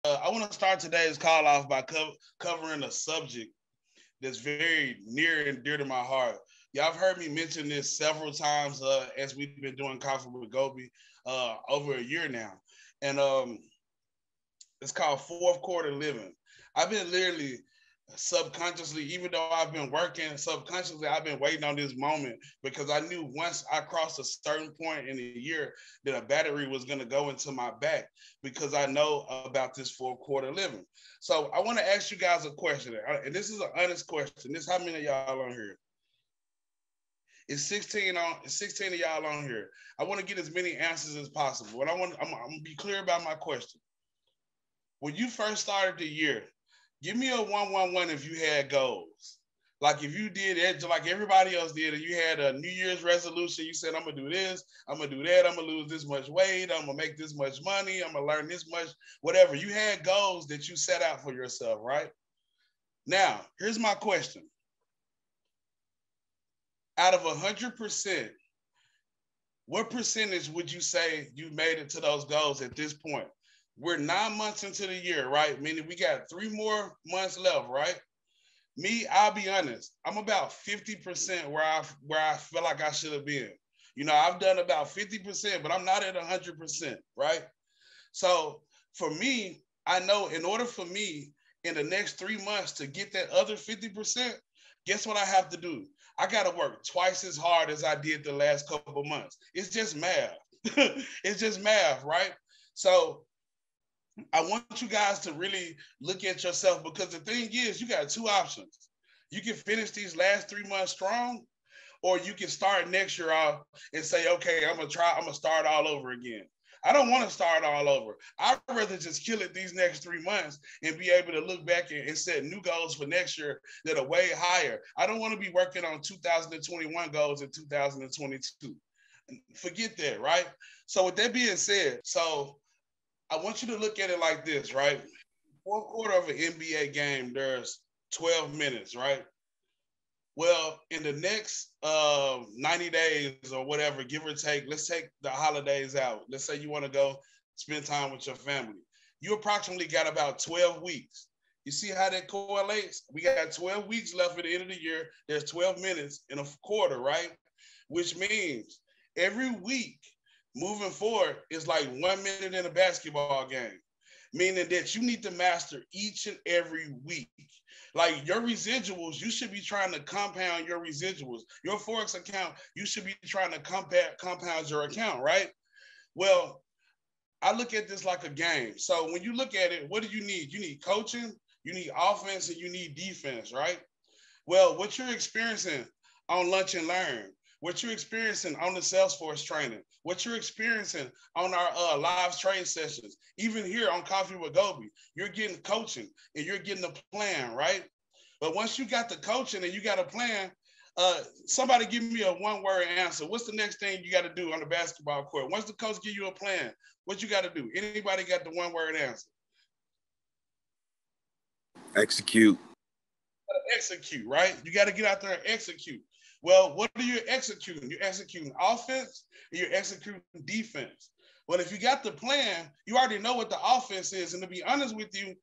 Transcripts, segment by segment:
I want to start today's call off by covering a subject that's very near and dear to my heart. Y'all have heard me mention this several times as we've been doing Coffee with Gobi over a year now. And it's called fourth quarter living. I've been literally subconsciously, even though I've been working subconsciously, I've been waiting on this moment because I knew once I crossed a certain point in the year that a battery was going to go into my back because I know about this fourth quarter living. So I want to ask you guys a question, and this is an honest question. This is how many of y'all on here? It's 16 of y'all on here. I want to get as many answers as possible. And I'm gonna be clear about my question. When you first started the year, give me a 1-1-1 if you had goals. Like if you did it like everybody else did, and you had a New Year's resolution, you said, I'm gonna do this, I'm gonna do that, I'm gonna lose this much weight, I'm gonna make this much money, I'm gonna learn this much, whatever. You had goals that you set out for yourself, right? Now, here's my question. Out of 100%, what percentage would you say you made it to those goals at this point? We're 9 months into the year, right? Meaning we got 3 more months left, right? Me, I'll be honest, I'm about 50% where I feel like I should have been. You know, I've done about 50%, but I'm not at 100%, right? So for me, I know in order for me in the next 3 months to get that other 50%, guess what I have to do? I got to work twice as hard as I did the last couple of months. It's just math. It's just math, right? So I want you guys to really look at yourself because the thing is, you got 2 options. You can finish these last 3 months strong, or you can start next year off and say, okay, I'm going to start all over again. I don't want to start all over. I'd rather just kill it these next 3 months and be able to look back and set new goals for next year that are way higher. I don't want to be working on 2021 goals in 2022. Forget that, right? So with that being said, so I want you to look at it like this, right? Fourth quarter of an NBA game, there's 12 minutes, right? Well, in the next 90 days or whatever, give or take, let's take the holidays out. Let's say you want to go spend time with your family. You approximately got about 12 weeks. You see how that correlates? We got 12 weeks left at the end of the year. There's 12 minutes in a quarter, right? Which means every week moving forward is like 1 minute in a basketball game, meaning that you need to master each and every week. Like your residuals, you should be trying to compound your residuals. Your Forex account, you should be trying to compound your account, right? Well, I look at this like a game. So when you look at it, what do you need? You need coaching, you need offense, and you need defense, right? Well, what you're experiencing on Lunch and Learn, what you're experiencing on the Salesforce training, what you're experiencing on our live trade sessions, even here on Coffee with Gobi, you're getting coaching and you're getting a plan, right? But once you got the coaching and you got a plan, somebody give me a one-word answer. What's the next thing you got to do on the basketball court? Once the coach give you a plan, what you got to do? Anybody got the one-word answer? Execute. Execute, right? You got to get out there and execute. Well, what are you executing? You're executing offense and you're executing defense. Well, if you got the plan, you already know what the offense is. And to be honest with you,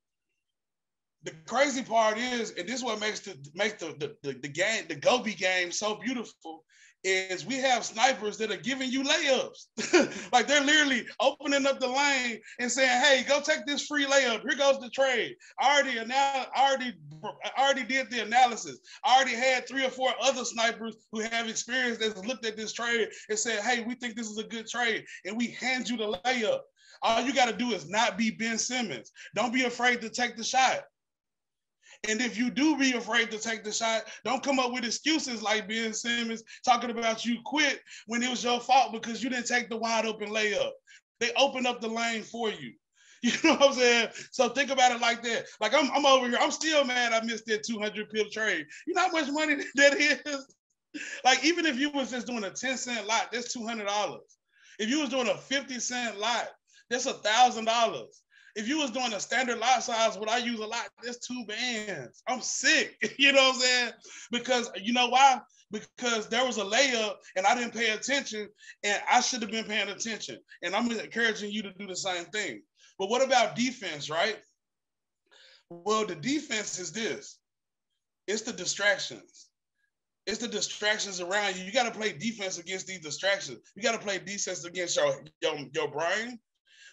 the crazy part is, and this is what makes the game, the Gobi game so beautiful, is we have snipers that are giving you layups. Like they're literally opening up the lane and saying, hey, go take this free layup. Here goes the trade. I already did the analysis. I already had 3 or 4 other snipers who have experience that looked at this trade and said, hey, we think this is a good trade. And we hand you the layup. All you got to do is not be Ben Simmons. Don't be afraid to take the shot. And if you do be afraid to take the shot, don't come up with excuses like Ben Simmons talking about you quit when it was your fault because you didn't take the wide open layup. They opened up the lane for you. You know what I'm saying? So think about it like that. Like I'm over here. I'm still mad I missed that 200 pip trade. You know how much money that is? Like even if you was just doing a 10-cent lot, that's $200. If you was doing a 50-cent lot, that's $1,000. If you was doing a standard lot size, what I use a lot, there's 2 bands. I'm sick. You know what I'm saying? Because you know why? Because there was a layup and I didn't pay attention and I should have been paying attention. And I'm encouraging you to do the same thing. But what about defense, right? Well, the defense is this. It's the distractions. It's the distractions around you. You got to play defense against these distractions. You got to play defense against your brain,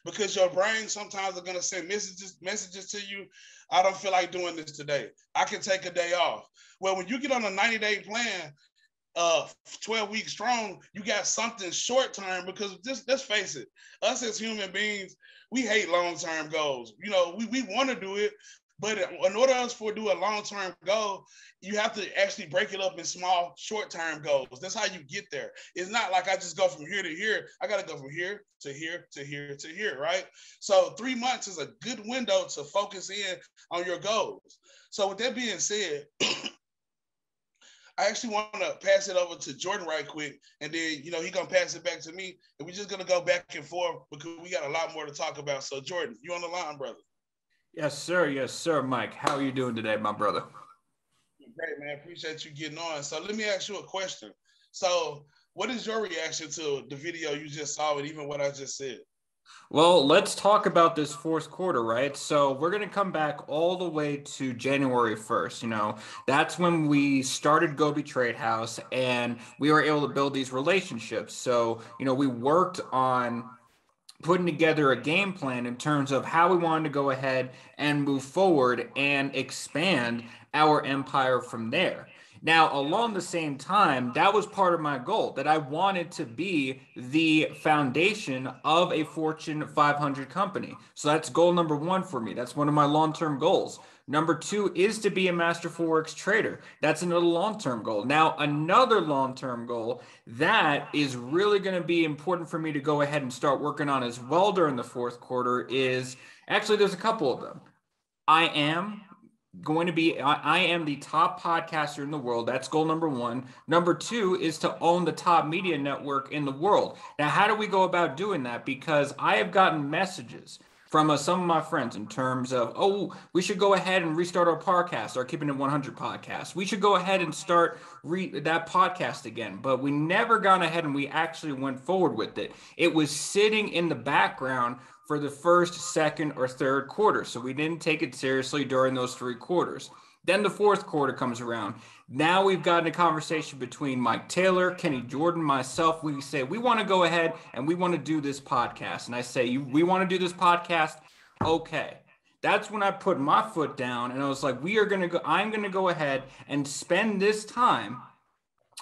because your brain sometimes are gonna send messages to you. I don't feel like doing this today. I can take a day off. Well, when you get on a 90-day plan, 12 weeks strong, you got something short term, because just let's face it, us as human beings, we hate long-term goals. You know, we want to do it, but in order for do a long-term goal, you have to actually break it up in small, short-term goals. That's how you get there. It's not like I just go from here to here. I got to go from here to here to here to here, right? So 3 months is a good window to focus in on your goals. So with that being said, I actually want to pass it over to Jordan right quick, and then, you know, he's going to pass it back to me, and we're just going to go back and forth because we got a lot more to talk about. So, Jordan, you on the line, brother? Yes, sir. Yes, sir, Mike. How are you doing today, my brother? Great, man. Appreciate you getting on. So let me ask you a question. So what is your reaction to the video you just saw and even what I just said? Well, let's talk about this fourth quarter, right? So we're going to come back all the way to January 1st. You know, that's when we started Gobi Trade House and we were able to build these relationships. So, you know, we worked on putting together a game plan in terms of how we wanted to go ahead and move forward and expand our empire from there. Now, along the same time, that was part of my goal, that I wanted to be the foundation of a Fortune 500 company. So that's goal number one for me. That's one of my long-term goals. Number two is to be a master forex trader. That's another long-term goal. Now, another long-term goal that is really going to be important for me to go ahead and start working on as well during the fourth quarter is, actually, there's a couple of them. I am the top podcaster in the world. That's goal number one. Number two is to own the top media network in the world. Now, how do we go about doing that? Because I have gotten messages from some of my friends in terms of, oh, we should go ahead and restart our podcast, our Keeping It 100 podcast. We should go ahead and start that podcast again. But we never gone ahead and we actually went forward with it. It was sitting in the background for the first, second, or third quarter. So we didn't take it seriously during those 3 quarters. Then the fourth quarter comes around. Now we've gotten a conversation between Mike Taylor, Kenny Jordan, myself. We say, we want to go ahead and we want to do this podcast. And I say, we want to do this podcast? Okay. That's when I put my foot down and I was like, I'm going to go ahead and spend this time.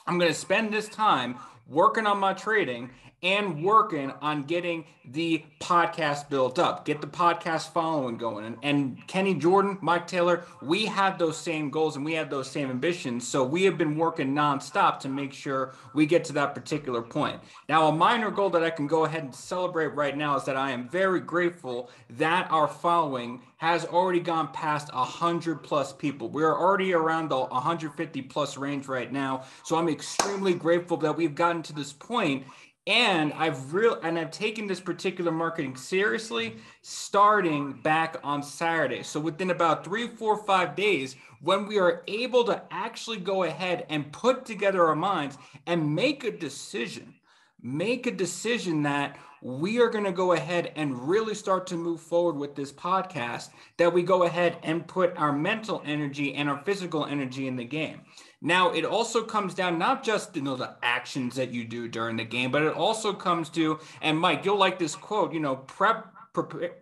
I'm going to spend this time working on my trading and working on getting the podcast built up, get the podcast following going. And Kenny Jordan, Mike Taylor, we have those same goals and we have those same ambitions. So we have been working nonstop to make sure we get to that particular point. Now, a minor goal that I can go ahead and celebrate right now is that I am very grateful that our following has already gone past 100 plus people. We're already around the 150 plus range right now. So I'm extremely grateful that we've gotten to this point. And I've taken this particular marketing seriously starting back on Saturday. So within about 3, 4, 5 days, when we are able to actually go ahead and put together our minds and make a decision that we are going to go ahead and really start to move forward with this podcast, that we go ahead and put our mental energy and our physical energy in the game. Now, it also comes down not just the actions that you do during the game, but it also comes to, and Mike, you'll like this quote,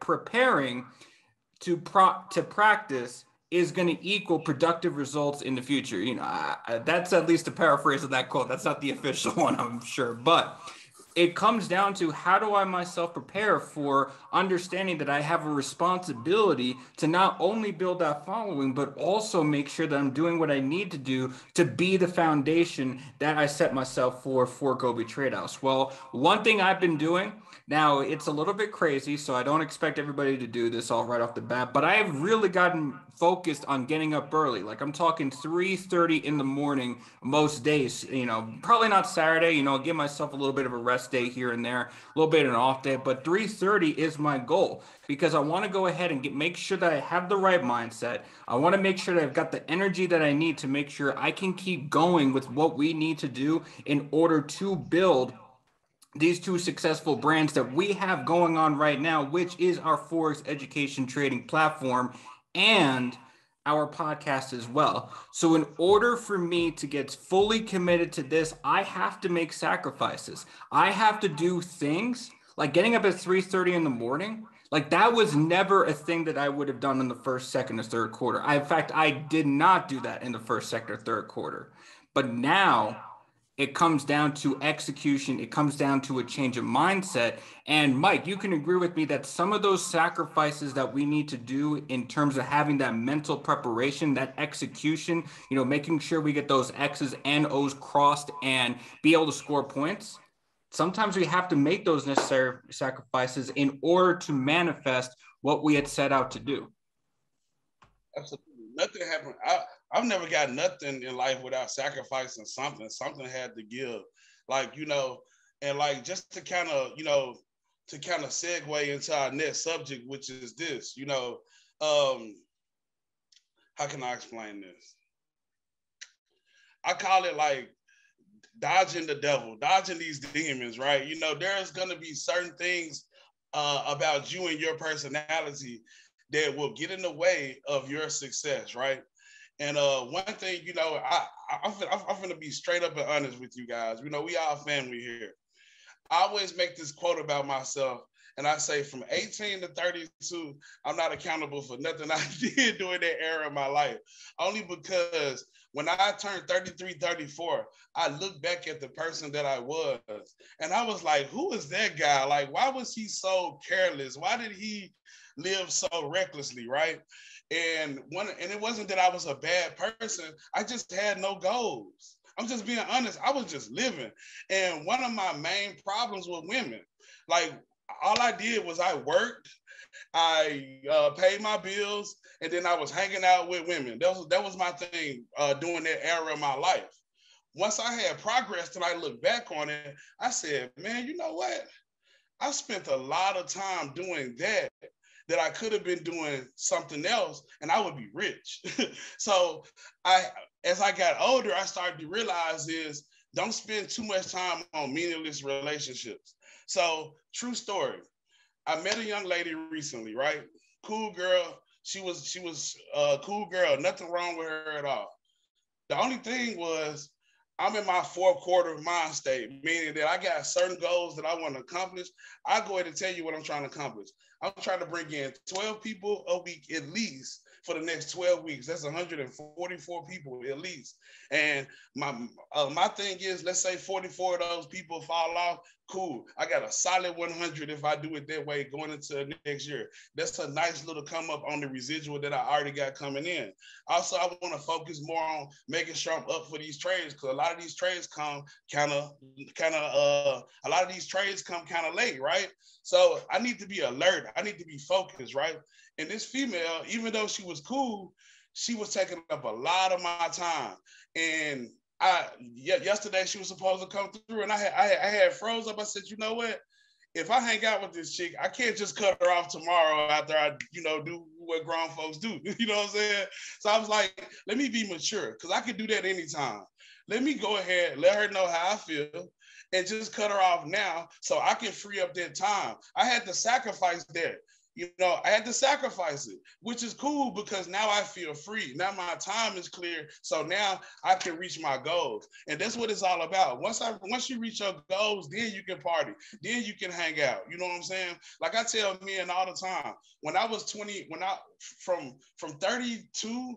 preparing to practice is going to equal productive results in the future. That's at least a paraphrase of that quote. That's not the official one, I'm sure, but it comes down to, how do I myself prepare for understanding that I have a responsibility to not only build that following, but also make sure that I'm doing what I need to do to be the foundation that I set myself for Gobi Trade House. Well, one thing I've been doing, now it's a little bit crazy, so I don't expect everybody to do this all right off the bat, but I have really gotten focused on getting up early. Like, I'm talking 3:30 in the morning most days, probably not Saturday, give myself a little bit of a rest day here and there, a little bit of an off day, but 3:30 is my goal because I want to go ahead and make sure that I have the right mindset. I want to make sure that I've got the energy that I need to make sure I can keep going with what we need to do in order to build these 2 successful brands that we have going on right now, which is our Forex education trading platform and our podcast as well. So in order for me to get fully committed to this, I have to make sacrifices. I have to do things like getting up at 3:30 in the morning. Like that was never a thing that I would have done in the first, second, or third quarter. In fact, I did not do that in the first, second, or third quarter. But now it comes down to execution. It comes down to a change of mindset. And Mike, you can agree with me that some of those sacrifices that we need to do in terms of having that mental preparation, that execution, making sure we get those X's and O's crossed and be able to score points. Sometimes we have to make those necessary sacrifices in order to manifest what we had set out to do. Absolutely. Nothing happened. I've never got nothing in life without sacrificing something. Something had to give. And just to kind of, segue into our next subject, which is this, how can I explain this? I call it like dodging the devil, dodging these demons, right? There's going to be certain things about you and your personality that will get in the way of your success, right? And one thing, I'm going to be straight up and honest with you guys. We all family here. I always make this quote about myself, and I say from 18 to 32, I'm not accountable for nothing I did during that era of my life. Only because when I turned 33, 34, I look back at the person that I was, and I was like, who is that guy? Like, why was he so careless? Why did he live so recklessly, right? And it wasn't that I was a bad person. I just had no goals. I'm just being honest. I was just living. And one of my main problems with women, like all I did was I worked, I paid my bills, and then I was hanging out with women. That was my thing during that era of my life. Once I had progressed and I looked back on it, I said, man, you know what? I spent a lot of time doing that I could have been doing something else and I would be rich. So as I got older, I started to realize is don't spend too much time on meaningless relationships. So true story. I met a young lady recently, right? Cool girl. She was a cool girl. Nothing wrong with her at all. The only thing was I'm in my fourth quarter mind state, meaning that I got certain goals that I want to accomplish. I go ahead and tell you what I'm trying to accomplish. I'm trying to bring in 12 people a week at least for the next 12 weeks. That's 144 people at least. And my thing is, let's say 44 of those people fall off. Cool. I got a solid 100 if I do it that way going into next year. That's a nice little come up on the residual that I already got coming in. Also, I want to focus more on making sure I'm up for these trades because a lot of these trades come kind of late, right? So I need to be alert. I need to be focused, right? And this female, even though she was cool, she was taking up a lot of my time. And yesterday she was supposed to come through, and I had froze up. I said, you know what? If I hang out with this chick, I can't just cut her off tomorrow after I, do what grown folks do. You know what I'm saying? So I was like, let me be mature because I could do that anytime. Let me go ahead, let her know how I feel, and just cut her off now so I can free up that time. I had to sacrifice that. I had to sacrifice it, which is cool because now I feel free. Now my time is clear. So now I can reach my goals. And that's what it's all about. Once you reach your goals, then you can party. Then you can hang out. You know what I'm saying? Like I tell men all the time, when I was 20, from 32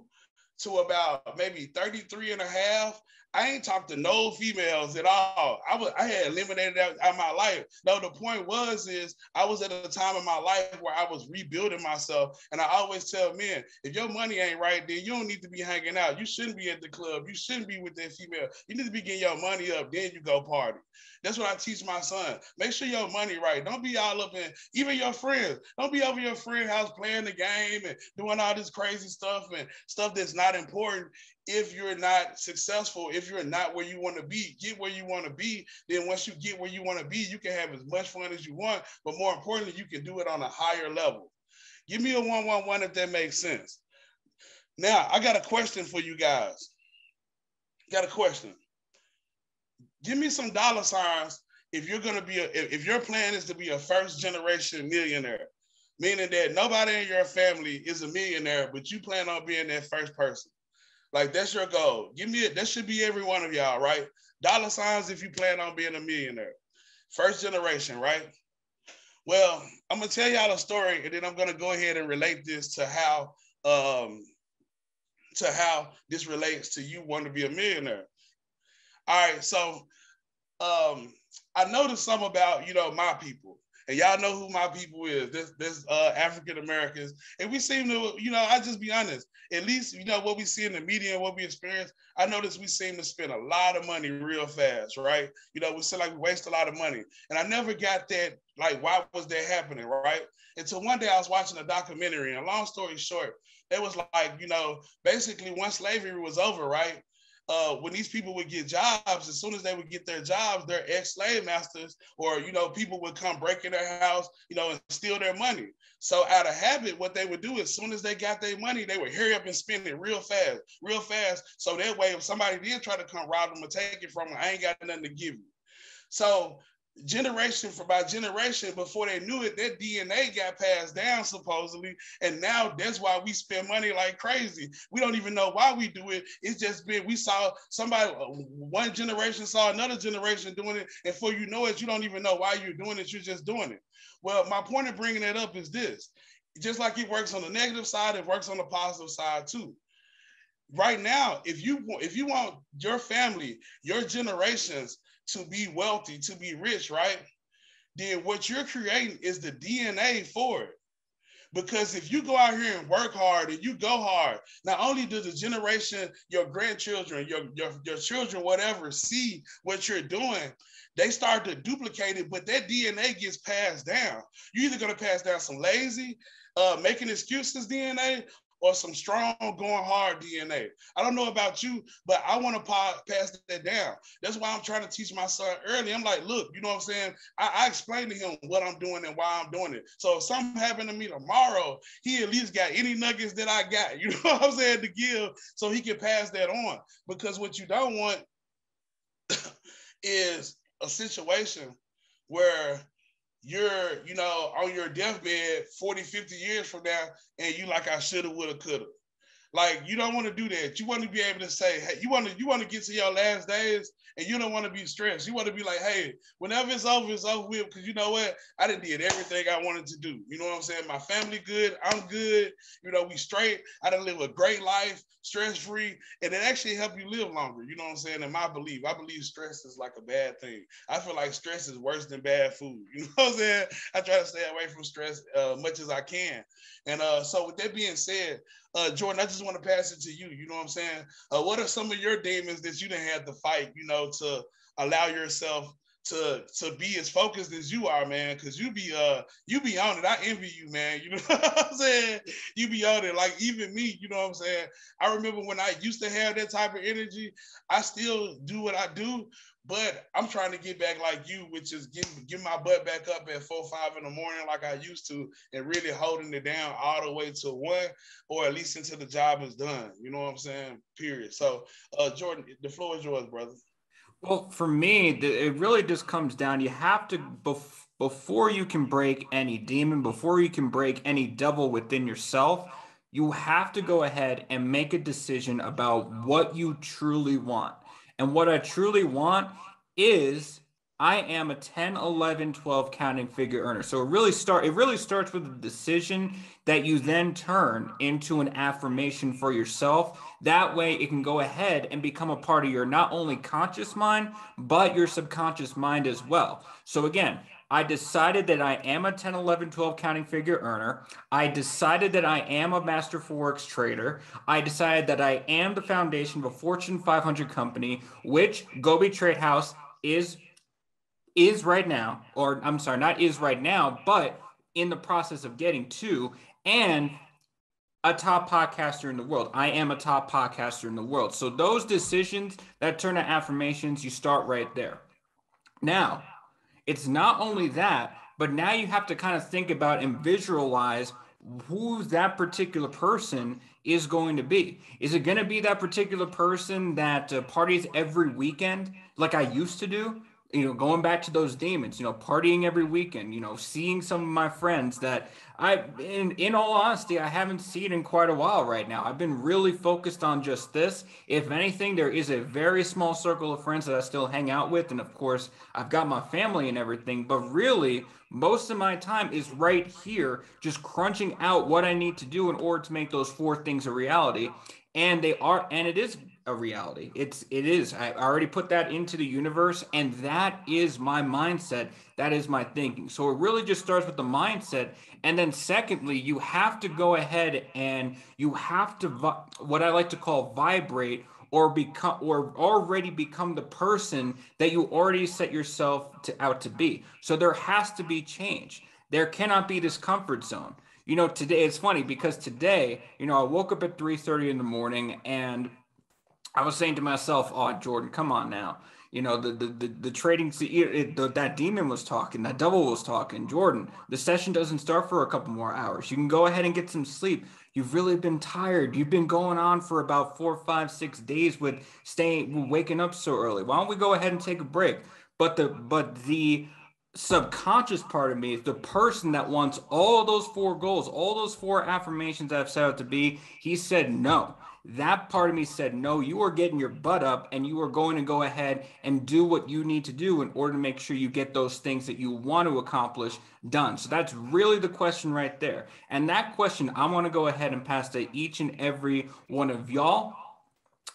to about maybe 33 and a half, I ain't talked to no females at all. I had eliminated that out of my life. No, the point is I was at a time in my life where I was rebuilding myself. And I always tell men, if your money ain't right, then you don't need to be hanging out. You shouldn't be at the club. You shouldn't be with that female. You need to be getting your money up, then you go party. That's what I teach my son. Make sure your money right. Don't be all up in, even your friends. Don't be over your friend's house playing the game and doing all this crazy stuff and stuff that's not important. If you're not successful, if you're not where you want to be, get where you want to be. Then once you get where you want to be, you can have as much fun as you want, but more importantly, you can do it on a higher level. Give me a 111 if that makes sense. Now, I got a question for you guys. Got a question. Give me some dollar signs if you're going to be if your plan is to be a first generation millionaire. meaning that nobody in your family is a millionaire, but you plan on being that first person. Like that's your goal. Give me it. That should be every one of y'all, right? Dollar signs if you plan on being a millionaire. First generation, right? Well, I'm gonna tell y'all a story, and then I'm gonna go ahead and relate this um, to how this relates to you wanting to be a millionaire. All right, so I noticed some about my people, and y'all know who my people is. This African Americans, and we seem to I just be honest. At least what we see in the media and what we experience. I notice we seem to spend a lot of money real fast, right? We seem like we waste a lot of money, and I never got that. Like, why was that happening, right? Until one day I was watching a documentary, and long story short, it was like basically once slavery was over, right? When these people would get jobs, as soon as they would get their jobs, their ex-slave masters or, people would come break in their house, and steal their money. So out of habit, what they would do as soon as they got their money, they would hurry up and spend it real fast. So that way, if somebody did try to come rob them or take it from them, I ain't got nothing to give you. So generation by generation, before they knew it, their DNA got passed down supposedly, and now that's why we spend money like crazy. We don't even know why we do it. It's just been we saw somebody, one generation saw another generation doing it, and before you know it, you don't even know why you're doing it. You're just doing it. Well, my point of bringing it up is this: just like it works on the negative side, it works on the positive side too. Right now, if you want your family, your generations to be wealthy, to be rich, right? Then what you're creating is the DNA for it. Because if you go out here and work hard and you go hard, not only does the generation, your grandchildren, your children, whatever, see what you're doing, they start to duplicate it, but that DNA gets passed down. You're either going to pass down some lazy, making excuses DNA, or some strong, going hard DNA. I don't know about you, but I want to pass that down. That's why I'm trying to teach my son early. I'm like, look, you know what I'm saying? I explain to him what I'm doing and why I'm doing it. So if something happened to me tomorrow, he at least got any nuggets that I got, you know what I'm saying, to give so he can pass that on. Because what you don't want is a situation where you're, on your deathbed 40, 50 years from now, and you like, I shoulda, woulda, coulda. Like, you don't want to do that. You want to be able to say, hey, you want to get to your last days, and you don't want to be stressed. You want to be like, hey, whenever it's over with, because you know what? I done did everything I wanted to do. You know what I'm saying? My family good. I'm good. We straight. I done live a great life, stress-free, and it actually help you live longer. You know what I'm saying? In my belief, I believe stress is like a bad thing. I feel like stress is worse than bad food. You know what I'm saying? I try to stay away from stress much as I can. And so with that being said, Jordan, I just want to pass it to you. You know what I'm saying? What are some of your demons that you didn't have to fight, to allow yourself to be as focused as you are, man? Because you be on it. I envy you, man. You know what I'm saying? You be on it. Like even me, you know what I'm saying? I remember when I used to have that type of energy. I still do what I do, but I'm trying to get back like you, which is get my butt back up at 4, 5 in the morning like I used to, and really holding it down all the way to 1, or at least until the job is done. You know what I'm saying? Period. So, Jordan, the floor is yours, brother. Well, for me, it really just comes down. You have to, before you can break any demon, before you can break any devil within yourself, you have to go ahead and make a decision about what you truly want. And what I truly want is I am a 10, 11, 12 counting figure earner. So it really starts with a decision that you then turn into an affirmation for yourself. That way it can go ahead and become a part of your not only conscious mind, but your subconscious mind as well. So again, I decided that I am a 10, 11, 12 counting figure earner. I decided that I am a master forex trader. I decided that I am the foundation of a Fortune 500 company, which Gobi Trade House is right now, or I'm sorry, not is right now, but in the process of getting to, and a top podcaster in the world. I am a top podcaster in the world. So those decisions that turn to affirmations, you start right there. Now, it's not only that, but now you have to kind of think about and visualize who that particular person is going to be. Is it going to be that particular person that parties every weekend like I used to do? going back to those demons, partying every weekend, seeing some of my friends that in all honesty, I haven't seen in quite a while right now. I've been really focused on just this. If anything, there is a very small circle of friends that I still hang out with. And of course, I've got my family and everything, but really, most of my time is right here, just crunching out what I need to do in order to make those four things a reality. And it is a reality. It is. I already put that into the universe, and that is my mindset. That is my thinking. So it really just starts with the mindset, and then secondly, you have to go ahead and you have to what I like to call vibrate or already become the person that you already set yourself out to be. So there has to be change. There cannot be this comfort zone. Today it's funny because today, I woke up at 3:30 in the morning and I was saying to myself, "Oh, Jordan, come on now." The trading that demon was talking, that devil was talking. Jordan, the session doesn't start for a couple more hours. You can go ahead and get some sleep. You've really been tired. You've been going on for about 4, 5, 6 days with waking up so early. Why don't we go ahead and take a break? But the subconscious part of me is the person that wants all those four goals, all those four affirmations I've set out to be. He said no. That part of me said, no, you are getting your butt up and you are going to go ahead and do what you need to do in order to make sure you get those things that you want to accomplish done. So that's really the question right there. And that question, I want to go ahead and pass to each and every one of y'all,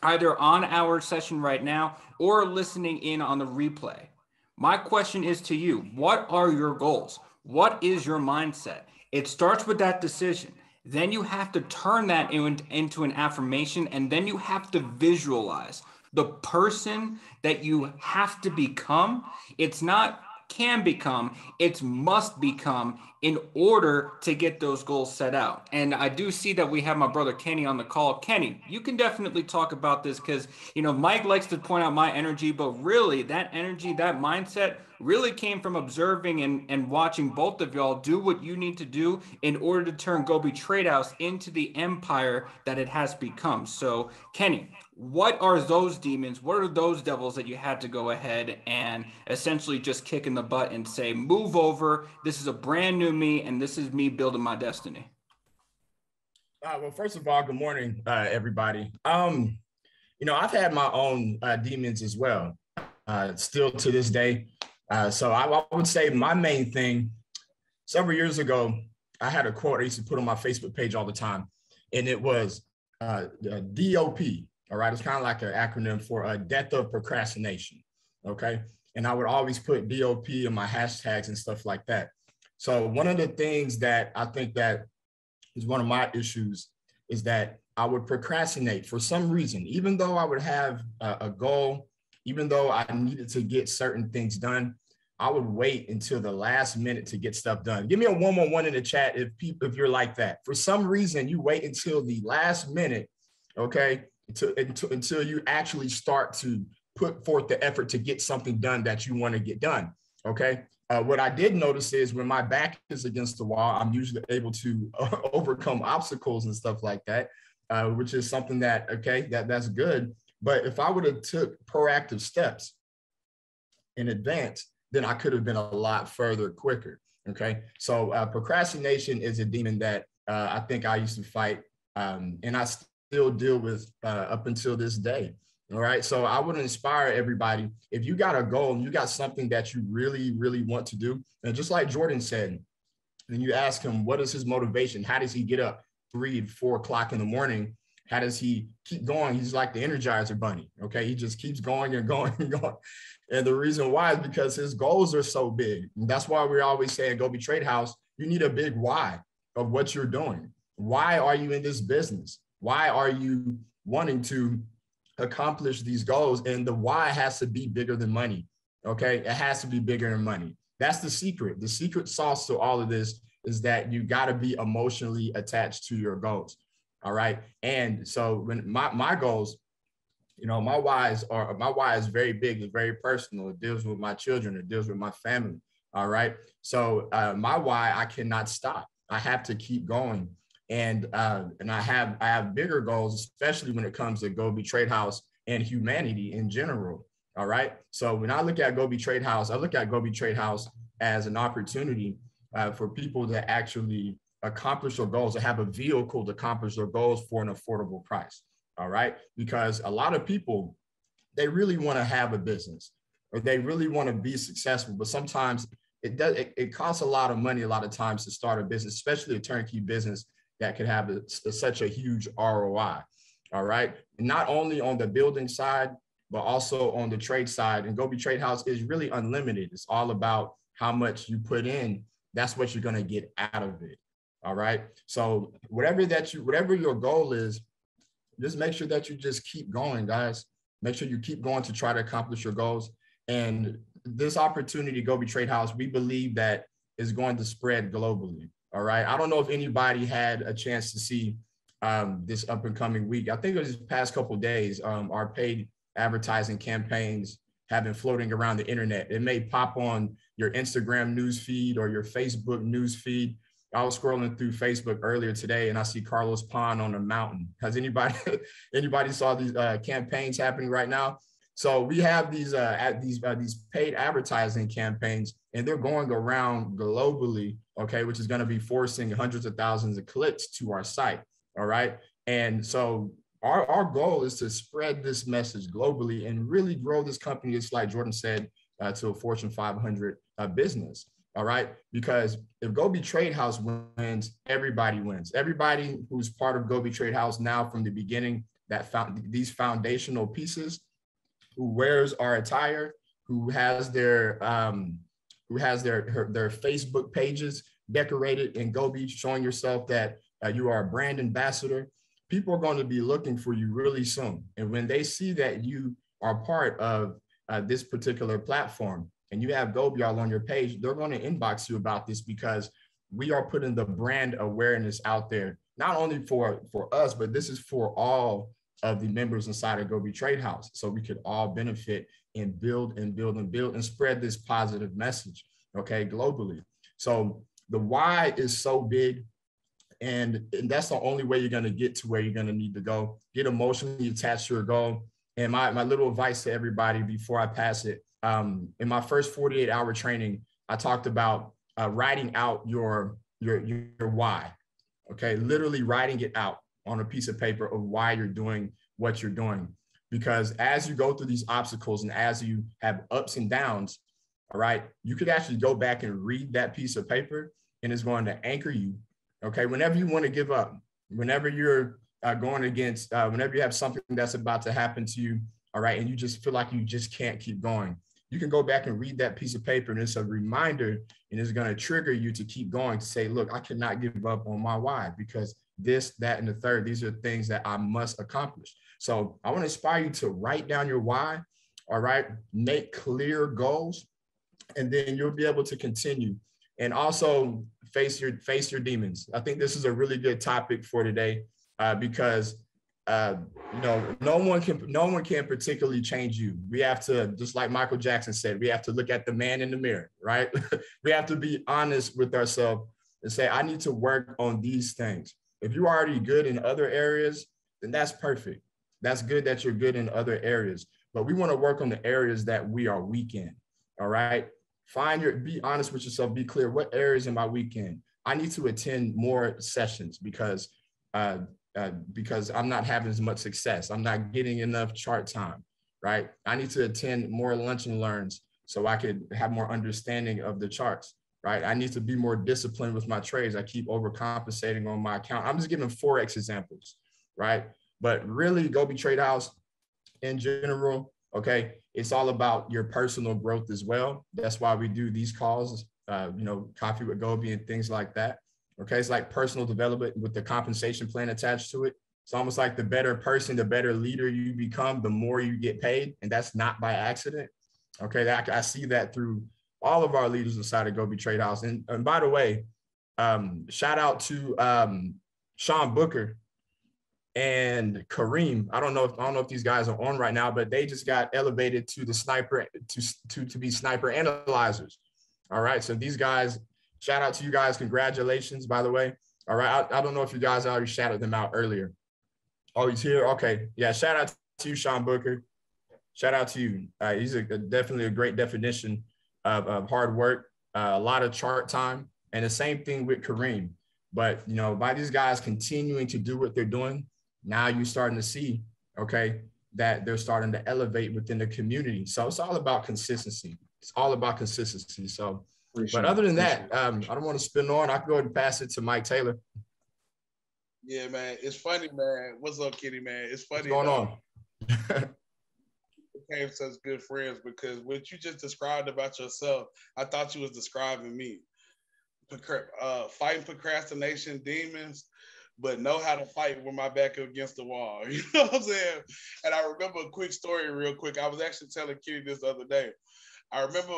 either on our session right now or listening in on the replay. My question is to you, what are your goals? What is your mindset? It starts with that decision. Then you have to turn that into an affirmation, and then you have to visualize the person that you have to become. It's not can become, it's must become in order to get those goals set out. And I do see that we have my brother Kenny on the call. Kenny, you can definitely talk about this because, Mike likes to point out my energy, but really that energy, that mindset really came from observing and watching both of y'all do what you need to do in order to turn Gobi Trade House into the empire that it has become. So, Kenny, what are those demons? What are those devils that you had to go ahead and essentially just kick in the butt and say, move over. This is a brand new me, and this is me building my destiny. Well, first of all, good morning, everybody. I've had my own demons as well, still to this day. So I would say my main thing, several years ago, I had a quote I used to put on my Facebook page all the time, and it was DOP. All right, it's kind of like an acronym for a death of procrastination. Okay, and I would always put DOP in my hashtags and stuff like that. So one of the things that I think that is one of my issues is that I would procrastinate for some reason, even though I would have a goal, even though I needed to get certain things done, I would wait until the last minute to get stuff done. Give me a 111 in the chat if you're like that. For some reason, you wait until the last minute, okay, until you actually start to put forth the effort to get something done that you want to get done, okay? What I did notice is when my back is against the wall, I'm usually able to overcome obstacles and stuff like that, which is something that, okay, that's good. But if I would have took proactive steps in advance, then I could have been a lot further quicker, okay? So procrastination is a demon that I think I used to fight, and I still deal with up until this day. All right. So I would inspire everybody. If you got a goal and you got something that you really, really want to do, and just like Jordan said, and you ask him, what is his motivation? How does he get up 3, 4 o'clock in the morning? How does he keep going? He's like the Energizer Bunny. Okay. He just keeps going and going and going. And the reason why is because his goals are so big. And that's why we're always saying, Gobi Trade House, you need a big why of what you're doing. Why are you in this business? Why are you wanting to accomplish these goals? And the why has to be bigger than money. Okay. It has to be bigger than money. That's the secret. The secret sauce to all of this is that you got to be emotionally attached to your goals. All right. And so when my goals, my why is very big. It's very personal. It deals with my children. It deals with my family. All right. So my why, I cannot stop. I have to keep going. And I have bigger goals, especially when it comes to Gobi Trade House and humanity in general. All right. So when I look at Go Be Trade House, I look at Go Be Trade House as an opportunity for people to actually accomplish their goals, to have a vehicle to accomplish their goals for an affordable price. All right. Because a lot of people, they really want to have a business or they really want to be successful, but sometimes it costs a lot of money a lot of times to start a business, especially a turnkey business that could have such a huge ROI. All right. And not only on the building side, but also on the trade side. And Go Be Trade House is really unlimited. It's all about how much you put in. That's what you're going to get out of it. All right. So whatever your goal is, just make sure that you just keep going, guys. Make sure you keep going to try to accomplish your goals. And this opportunity, Go Be Trade House, we believe that is going to spread globally. All right. I don't know if anybody had a chance to see this up and coming week. I think it was the past couple of days, our paid advertising campaigns have been floating around the internet. It may pop on your Instagram news feed or your Facebook news feed. I was scrolling through Facebook earlier today and I see Carlos Pond on a mountain. Has anybody saw these campaigns happening right now? So we have these paid advertising campaigns and they're going around globally, okay, which is going to be forcing hundreds of thousands of clicks to our site. All right. And so our goal is to spread this message globally and really grow this company, just like Jordan said, to a Fortune 500 business. All right. Because if Go Be Trade House wins, everybody wins. Everybody who's part of Go Be Trade House now from the beginning, that found these foundational pieces, who wears our attire, who has their Facebook pages decorated in Go Be, showing yourself that you are a brand ambassador. People are going to be looking for you really soon. And when they see that you are part of this particular platform and you have Go Be all on your page, they're going to inbox you about this because we are putting the brand awareness out there, not only for us, but this is for all of the members inside of Go Be Trade House. So we could all benefit and build and build and build and spread this positive message, okay, globally. So the why is so big. And that's the only way you're going to get to where you're going to need to go. Get emotionally attached to your goal. And my little advice to everybody before I pass it, in my first 48-hour training, I talked about writing out your why. Okay, literally writing it out on a piece of paper of why you're doing what you're doing. Because as you go through these obstacles and as you have ups and downs, all right, you could actually go back and read that piece of paper and it's going to anchor you. Okay, whenever you want to give up, whenever you're going against, whenever you have something that's about to happen to you, all right, and you just feel like you just can't keep going, you can go back and read that piece of paper and it's a reminder and it's going to trigger you to keep going, to say, look, I cannot give up on my why because this, that, and the third, these are things that I must accomplish. So I want to inspire you to write down your why, all right, make clear goals, and then you'll be able to continue. And also face your demons. I think this is a really good topic for today because no one can particularly change you. We have to, just like Michael Jackson said, we have to look at the man in the mirror, right? We have to be honest with ourselves and say, I need to work on these things. If you're already good in other areas, then that's perfect. That's good that you're good in other areas, but we want to work on the areas that we are weak in. All right. Be honest with yourself, be clear. What areas am I weak in? I need to attend more sessions because I'm not having as much success. I'm not getting enough chart time, right? I need to attend more lunch and learns so I could have more understanding of the charts, right? I need to be more disciplined with my trades. I keep overcompensating on my account. I'm just giving Forex examples, right? But really, Go Be Trade House in general, okay, it's all about your personal growth as well. That's why we do these calls, Coffee with Go Be and things like that. Okay, it's like personal development with the compensation plan attached to it. It's almost like the better person, the better leader you become, the more you get paid. And that's not by accident. Okay, I see that through all of our leaders inside of Go Be Trade House. And by the way, shout out to Sean Booker and Kareem. I don't know if these guys are on right now, but they just got elevated to the sniper to be sniper analyzers. All right, so these guys, shout out to you guys. Congratulations, by the way. All right, I don't know if you guys already shouted them out earlier. Oh, he's here. Okay, yeah. Shout out to you, Sean Booker. Shout out to you. He's definitely a great definition of hard work, a lot of chart time, and the same thing with Kareem. But, by these guys continuing to do what they're doing, now you're starting to see, okay, that they're starting to elevate within the community. So it's all about consistency. It's all about consistency. So, but other than that, I don't want to spin on. I can go ahead and pass it to Mike Taylor. Yeah, man. It's funny, man. What's up, Kitty, man? It's funny. What's going on? Became such good friends because what you just described about yourself, I thought you was describing me. Fighting procrastination demons, but know how to fight with my back against the wall. You know what I'm saying? And I remember a quick story real quick. I was actually telling Kitty this the other day. I remember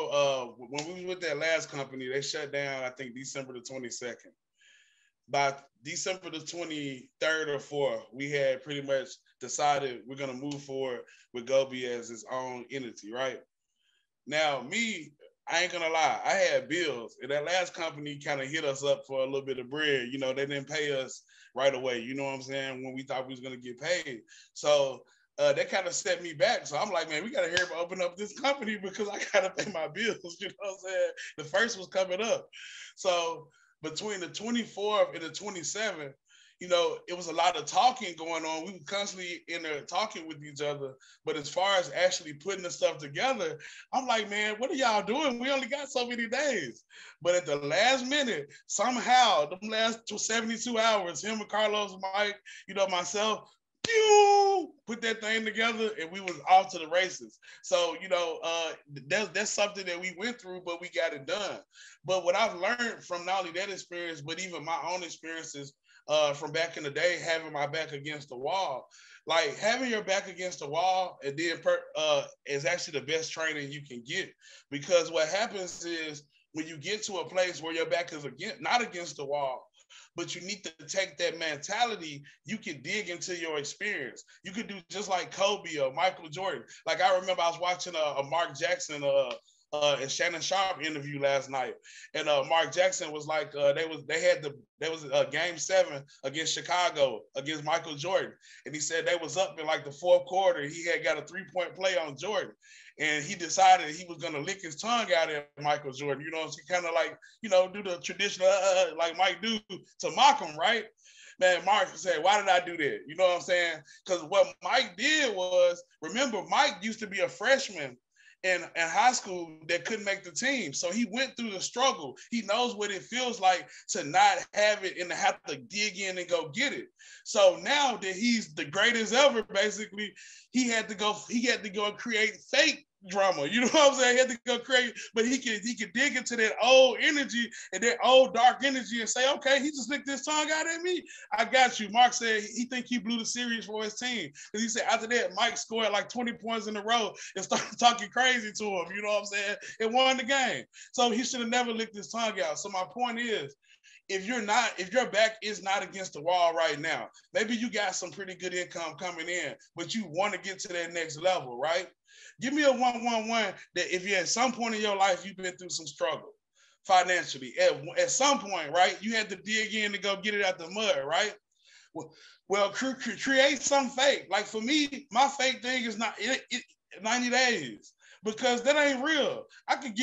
when we were with that last company, they shut down, I think, December the 22nd. By December the 23rd or 4th, we had pretty much decided we're going to move forward with Gobi as its own entity, right? Now, I ain't gonna lie, I had bills, and that last company kind of hit us up for a little bit of bread. They didn't pay us right away, you know what I'm saying, when we thought we was gonna get paid. So that kind of set me back. So I'm like, man, we gotta hurry up, open up this company because I gotta pay my bills, you know what I'm saying? The first was coming up. So between the 24th and the 27th, it was a lot of talking going on. We were constantly in there talking with each other. But as far as actually putting the stuff together, I'm like, man, what are y'all doing? We only got so many days. But at the last minute, somehow, the last 72 hours, him and Carlos, Mike, myself, put that thing together, and we was off to the races. So, that's something that we went through, but we got it done. But what I've learned from not only that experience, but even my own experiences from back in the day, having my back against the wall, like having your back against the wall, and then is actually the best training you can get, because what happens is when you get to a place where your back is not against the wall, but you need to take that mentality, you can dig into your experience. You could do just like Kobe or Michael Jordan. Like I remember I was watching a Mark Jackson and Shannon Sharp interview last night, and Mark Jackson was like, there was a game 7 against Chicago against Michael Jordan, and he said they was up in like the 4th quarter. He had got a 3-point play on Jordan, and he decided he was gonna lick his tongue out at Michael Jordan. So kind of like do the traditional like Mike do to mock him, right? Man, Mark said, why did I do that? You know what I'm saying? Because what Mike did was, remember, Mike used to be a freshman in high school that couldn't make the team. So he went through the struggle. He knows what it feels like to not have it and to have to dig in and go get it. So now that he's the greatest ever, basically, he had to go and create fake drama. You know what I'm saying? He had to go create, but he could dig into that old energy and that old dark energy and say, okay, he just licked his tongue out at me. I got you. Mark said he think he blew the series for his team. Because he said after that, Mike scored like 20 points in a row and started talking crazy to him. You know what I'm saying? It won the game. So he should have never licked his tongue out. So my point is, if your back is not against the wall right now, maybe you got some pretty good income coming in, but you want to get to that next level, right? Give me a 1-1-1 that if you're at some point in your life, you've been through some struggle financially. At some point, right? You had to dig in to go get it out the mud, right? Well, create some fake. Like for me, my fake thing is not 90 days. Because that ain't real. I could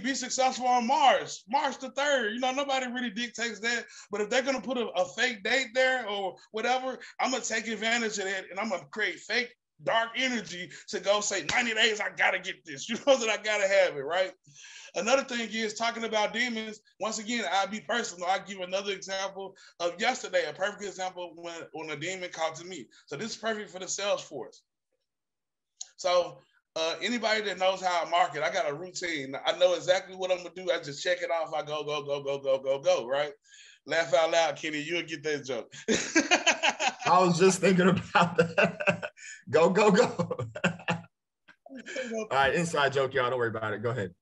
be successful on March the 3rd. Nobody really dictates that. But if they're gonna put a fake date there or whatever, I'm gonna take advantage of that and I'm gonna create fake dark energy to go say 90 days, I gotta get this. You know that I gotta have it, right? Another thing is talking about demons. Once again, I'll be personal. I'll give another example of yesterday, a perfect example when a demon called to me. So this is perfect for the sales force. So anybody that knows how I market, I got a routine. I know exactly what I'm gonna do. I just check it off. I go, right? Laugh out loud, Kenny. You'll get that joke. I was just thinking about that. Go. All right, inside joke, y'all. Don't worry about it. Go ahead.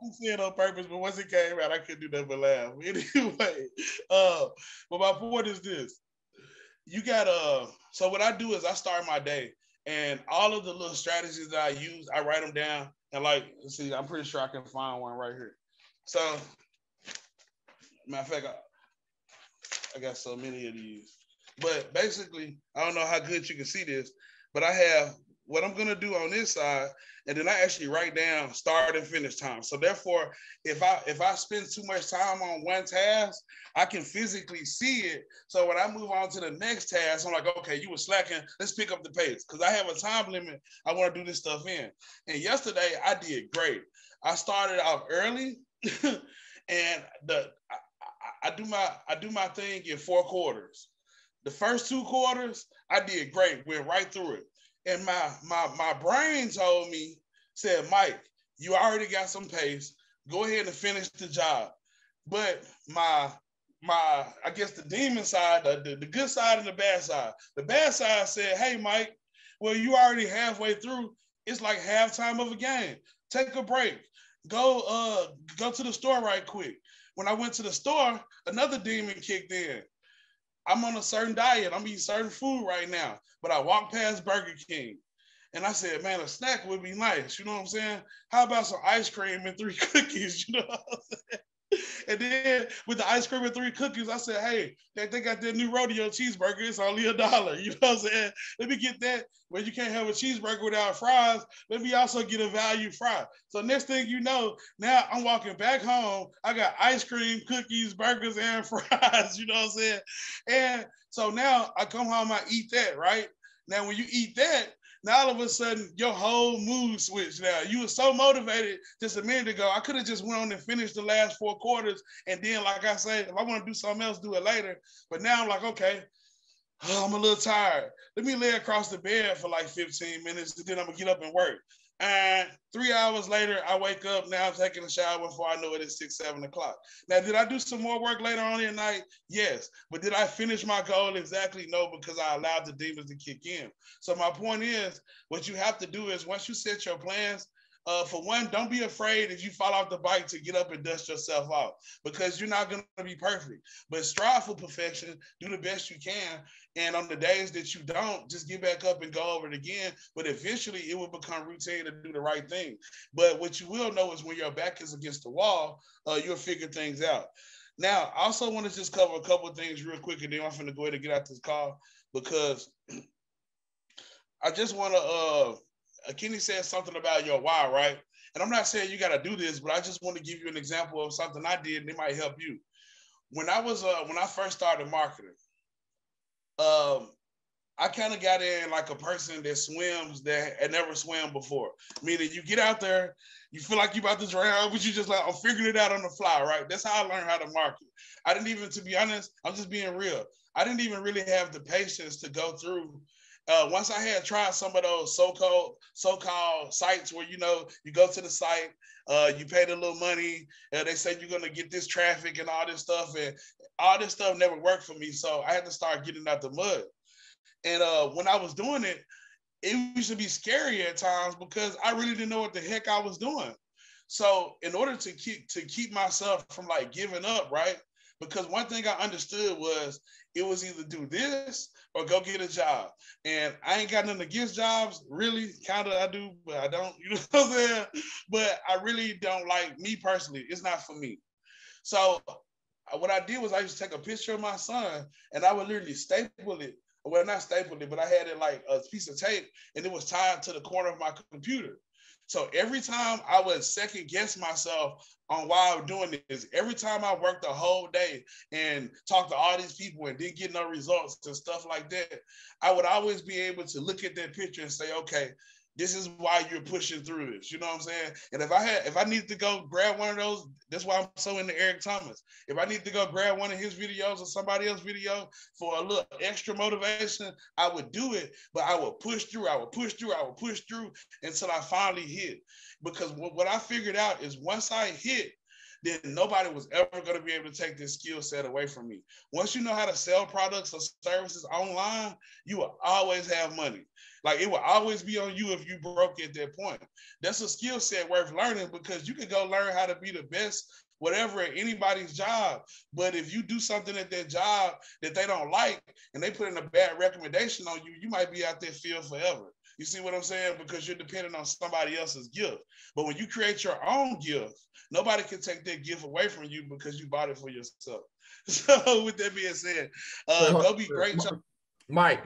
I didn't say it on purpose, but once it came out, I couldn't do nothing but laugh. Anyway, but my point is this. You got so what I do is I start my day. And all of the little strategies that I use, I write them down. And let's see, I'm pretty sure I can find one right here. So, matter of fact, I got so many of these. But basically, I don't know how good you can see this, but I have what I'm gonna do on this side, and then I actually write down start and finish time. So therefore, if I spend too much time on one task, I can physically see it. So when I move on to the next task, I'm like, okay, you were slacking. Let's pick up the pace because I have a time limit. I want to do this stuff in. And yesterday I did great. I started off early, and I do my thing in 4 quarters. The first 2 quarters, I did great. Went right through it. And my brain told me, said, Mike, you already got some pace. Go ahead and finish the job. But my I guess the demon side, the good side and the bad side. The bad side said, hey, Mike, well, you already halfway through. It's like halftime of a game. Take a break. Go to the store right quick. When I went to the store, another demon kicked in. I'm on a certain diet. I'm eating certain food right now. But I walked past Burger King and I said, man, a snack would be nice. You know what I'm saying? How about some ice cream and 3 cookies? You know what I'm saying? And then with the ice cream and 3 cookies, I said, hey, they got that new rodeo cheeseburger. It's only $1. You know what I'm saying? Let me get that. Well, you can't have a cheeseburger without fries. Let me also get a value fry. So next thing you know, now I'm walking back home. I got ice cream, cookies, burgers, and fries. You know what I'm saying? And so now I come home, I eat that, right? Now, when you eat that, now all of a sudden your whole mood switched. Now you were so motivated just a minute ago. I could have just went on and finished the last 4 quarters, and then, like I said, if I want to do something else, do it later. But now I'm like, okay, I'm a little tired. Let me lay across the bed for like 15 minutes, and then I'm gonna get up and work. And 3 hours later, I wake up. Now I'm taking a shower. Before I know it, it's 6, 7 o'clock. Now, did I do some more work later on in the night? Yes. But did I finish my goal? Exactly no, because I allowed the demons to kick in. So my point is, what you have to do is once you set your plans, for one, don't be afraid if you fall off the bike to get up and dust yourself off because you're not going to be perfect. But strive for perfection, do the best you can. And on the days that you don't, just get back up and go over it again. But eventually it will become routine to do the right thing. But what you will know is when your back is against the wall, you'll figure things out. Now, I also want to just cover a couple of things real quick, and then I'm going to go ahead and get out this call because I just want to Kenny said something about your why, right? And I'm not saying you got to do this, but I just want to give you an example of something I did, and it might help you. When I first started marketing, I kind of got in like a person that swims that had never swam before. Meaning you get out there, you feel like you about to drown, but you just like, I'm figuring it out on the fly, right? That's how I learned how to market. I didn't even, to be honest, I'm just being real. I didn't even really have the patience to go through. Once I had tried some of those so-called sites where, you know, you go to the site, you pay the little money, they say you're going to get this traffic and all this stuff. And all this stuff never worked for me. So I had to start getting out the mud. And when I was doing it, it used to be scary at times because I really didn't know what the heck I was doing. So in order to keep myself from like giving up, right? Because one thing I understood was it was either do this or go get a job. And I ain't got nothing against jobs, really. Kind of I do, but I don't, you know what I'm saying? But I really don't like, me personally, it's not for me. So what I did was I used to take a picture of my son and I would literally staple it. Well, not stapled it, but I had it like a piece of tape and it was tied to the corner of my computer. So every time I would second guess myself on why I'm doing this, every time I worked the whole day and talked to all these people and didn't get no results and stuff like that, I would always be able to look at that picture and say, okay, this is why you're pushing through this. You know what I'm saying? And if I need to go grab one of those, that's why I'm so into Eric Thomas. If I need to go grab one of his videos or somebody else's video for a little extra motivation, I would do it, but I would push through. I would push through until I finally hit. Because what I figured out is once I hit, then nobody was ever going to be able to take this skill set away from me. Once you know how to sell products or services online, you will always have money. Like it will always be on you if you broke at that point. That's a skill set worth learning because you can go learn how to be the best, whatever, at anybody's job. But if you do something at that job that they don't like and they put in a bad recommendation on you, you might be out there field forever. You see what I'm saying? Because you're dependent on somebody else's gift. But when you create your own gift, nobody can take that gift away from you because you bought it for yourself. So with that being said, go be great. Mike,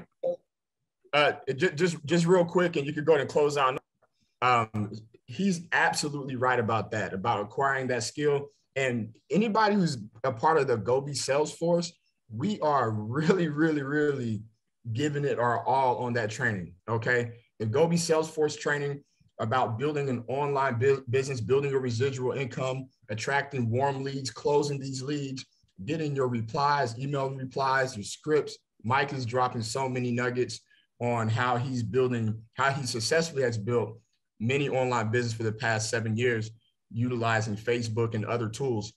Just real quick, and you could go ahead and close out. He's absolutely right about that, about acquiring that skill. And anybody who's a part of the Gobi sales force, we are really, really, really giving it our all on that training. Okay. The Gobi Salesforce training about building an online business, building a residual income, attracting warm leads, closing these leads, getting your replies, email replies, your scripts. Mike is dropping so many nuggets on how he successfully has built many online business for the past 7 years, utilizing Facebook and other tools.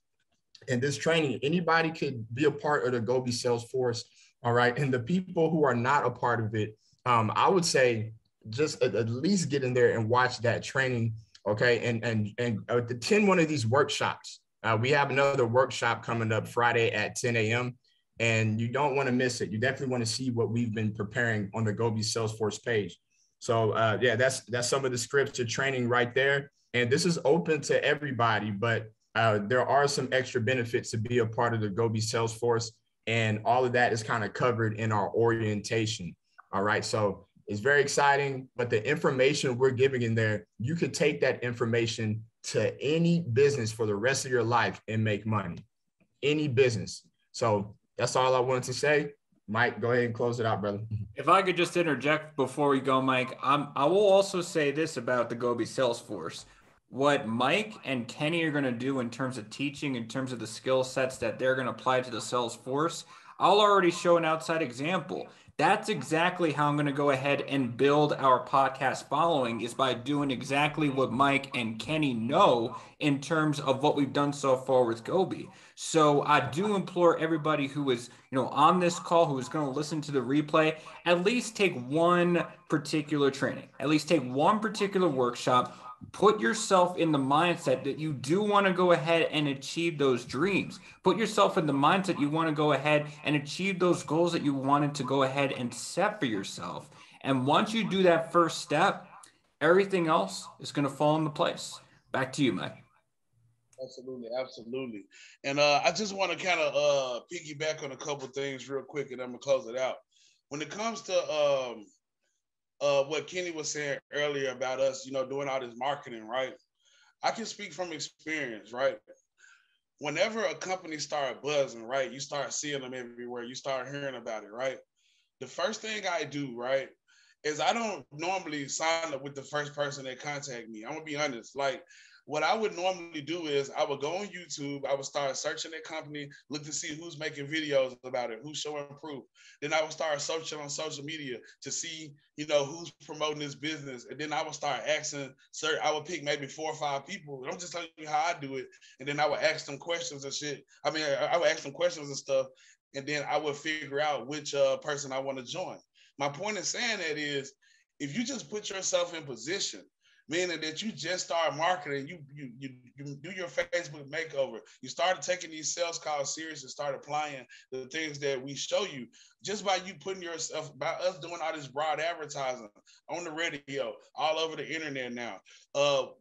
And this training, anybody could be a part of the Gobi Salesforce. All right. And the people who are not a part of it, I would say just at least get in there and watch that training. Okay. And attend one of these workshops. We have another workshop coming up Friday at 10 a.m. and you don't want to miss it. You definitely want to see what we've been preparing on the Gobi Salesforce page. So yeah, that's some of the scripts to training right there. And this is open to everybody, but there are some extra benefits to be a part of the Gobi Salesforce. And all of that is kind of covered in our orientation. All right. So it's very exciting, but the information we're giving in there, you could take that information to any business for the rest of your life and make money, any business. So that's all I wanted to say. Mike, go ahead and close it out, brother. If I could just interject before we go, Mike, I will also say this about the Gobi Salesforce. What Mike and Kenny are going to do in terms of teaching, in terms of the skill sets that they're going to apply to the Salesforce, I'll already show an outside example. That's exactly how I'm going to go ahead and build our podcast following, is by doing exactly what Mike and Kenny know in terms of what we've done so far with Gobi. So I do implore everybody who is, on this call, who is going to listen to the replay, at least take one particular training, at least take one particular workshop. Put yourself in the mindset that you do want to go ahead and achieve those dreams. Put yourself in the mindset you want to go ahead and achieve those goals that you wanted to go ahead and set for yourself. And once you do that first step, everything else is going to fall into place. Back to you, Mike. Absolutely, absolutely. And I just want to kind of piggyback on a couple things real quick, and I'm going to close it out. When it comes to what Kenny was saying earlier about us, doing all this marketing, right? I can speak from experience, right? Whenever a company starts buzzing, right, you start seeing them everywhere, you start hearing about it, right? The first thing I do, right, is I don't normally sign up with the first person that contact me. I'm gonna be honest. Like, what I would normally do is I would go on YouTube, I would start searching that company, look to see who's making videos about it, who's showing proof. Then I would start searching on social media to see, who's promoting this business. And then I would start asking, I would pick maybe 4 or 5 people. And I'm just telling you how I do it. And then I would ask them questions and shit. I would ask them questions and stuff. And then I would figure out which person I want to join. My point in saying that is, if you just put yourself in position, meaning that you just start marketing, you do your Facebook makeover, you started taking these sales calls serious and start applying the things that we show you, just by you putting yourself, by us doing all this broad advertising on the radio, all over the internet now,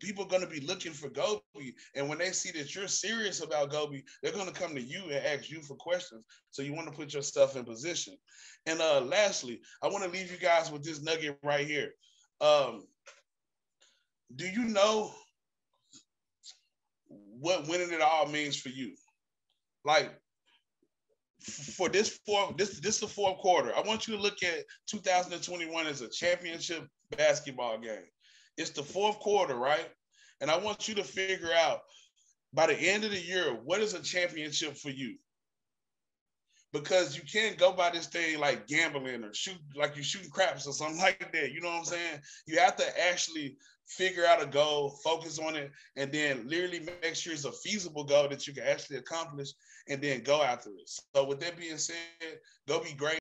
people are going to be looking for Gobi. And when they see that you're serious about Gobi, they're going to come to you and ask you for questions. So you want to put yourself in position. And lastly, I want to leave you guys with this nugget right here. Do you know what winning it all means for you? Like, for this the fourth quarter, I want you to look at 2021 as a championship basketball game. It's the fourth quarter, right? And I want you to figure out, by the end of the year, what is a championship for you? Because you can't go by this thing like gambling or shoot, like you're shooting craps or something like that. You know what I'm saying? You have to actually figure out a goal, focus on it, and then literally make sure it's a feasible goal that you can actually accomplish, and then go after it. So with that being said, go be great.